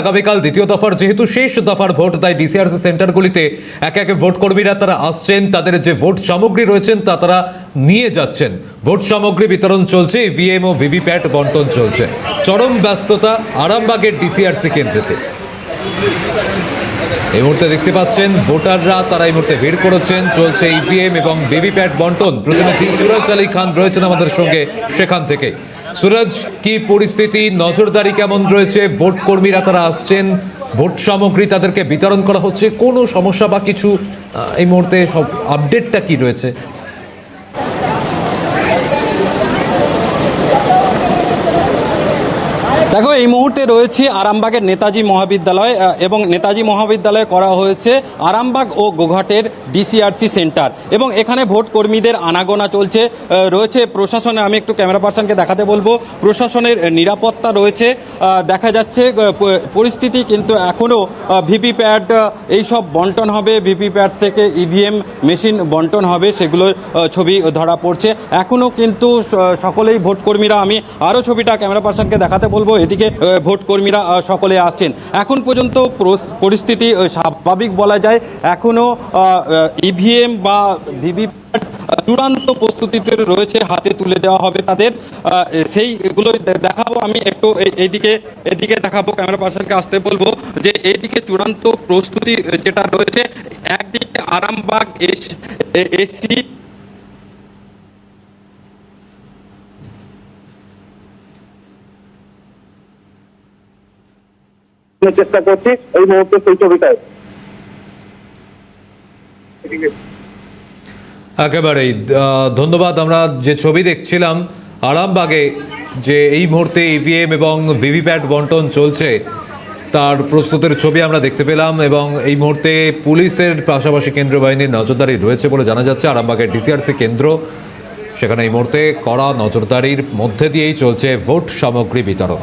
আগামীকাল দ্বিতীয় দফার যেহেতু শেষ দফার ভোট, তাই ডিসিআরসি সেন্টারগুলিতে একে একে ভোট কর্মীরা তারা আসছেন, তাদের যে ভোট সামগ্রী রয়েছেন তা তারা নিয়ে যাচ্ছেন। ভোট সামগ্রী বিতরণ চলছে, ইভিএম ও ভিভিপ্যাট বন্টন চলছে। চরম ব্যস্ততা আরামবাগের ডিসিআরসি কেন্দ্রেতে। এই মুহূর্তে দেখতে পাচ্ছেন ভোটাররা তারা এই মুহূর্তে ভিড় করেছেন, চলছে ইভিএম এবং ভিভিপ্যাট বন্টন। প্রতিনিধি সুরজ আলী খান রয়েছেন আমাদের সঙ্গে সেখান থেকে। সুরজ, কি পরিস্থিতি, নজরদারি কেমন রয়েছে? ভোট কর্মীরা তারা আসছেন, ভোট সামগ্রী তাদেরকে বিতরণ করা হচ্ছে, কোনো সমস্যা বা কিছু এই মুহূর্তে সব আপডেটটা কি রয়েছে? দেখো, এই মুহূর্তে রয়েছে আরামবাগের নেতাজি মহাবিদ্যালয় এবং নেতাজি মহাবিদ্যালয়ে করা হয়েছে আরামবাগ ও গোঘাটের ডিসিআরসি সেন্টার এবং এখানে ভোট কর্মীদের আনাগোনা চলছে। রয়েছে প্রশাসনের, আমি একটু ক্যামেরা পার্সনকে দেখাতে বলবো, প্রশাসনের নিরাপত্তা রয়েছে। দেখা যাচ্ছে পরিস্থিতি কিন্তু এখনও ভিভিপ্যাট এইসব বন্টন হবে, ভিভিপ্যাট থেকে ইভিএম মেশিন বন্টন হবে, সেগুলোর ছবি ধরা পড়ছে এখনও কিন্তু সকলেই ভোট কর্মীরা, আমি আরও ছবিটা ক্যামেরা পার্সনকে দেখাতে বলবো, এদিকে ভোট কর্মীরা সকলে আসছেন। এখন পর্যন্ত পরিস্থিতি স্বাভাবিক বলা যায়। এখনও ইভিএম বা ভিভিপ্যাট চূড়ান্ত প্রস্তুতিতে রয়েছে, হাতে তুলে দেওয়া হবে তাদের, সেইগুলো দেখাবো। আমি একটু এদিকে দেখাবো, ক্যামেরা পার্সনকে আসতে বলবো যে এইদিকে চূড়ান্ত প্রস্তুতি যেটা রয়েছে। একদিকে আরামবাগ এসি চেষ্টা করছি এই মুহূর্তে সেই ছবিটায়। একেবারেই ধন্যবাদ। আমরা যে ছবি দেখছিলাম আরামবাগে, যে এই মুহূর্তে ইভিএম এবং ভিভিপ্যাট বন্টন চলছে, তার প্রস্তুতের ছবি আমরা দেখতে পেলাম এবং এই মুহূর্তে পুলিশের পাশাপাশি কেন্দ্রীয় বাহিনীর নজরদারি রয়েছে বলে জানা যাচ্ছে। আরামবাগের ডিসিআরসি কেন্দ্র, সেখানে এই মুহূর্তে কড়া নজরদারির মধ্যে দিয়েই চলছে ভোট সামগ্রী বিতরণ।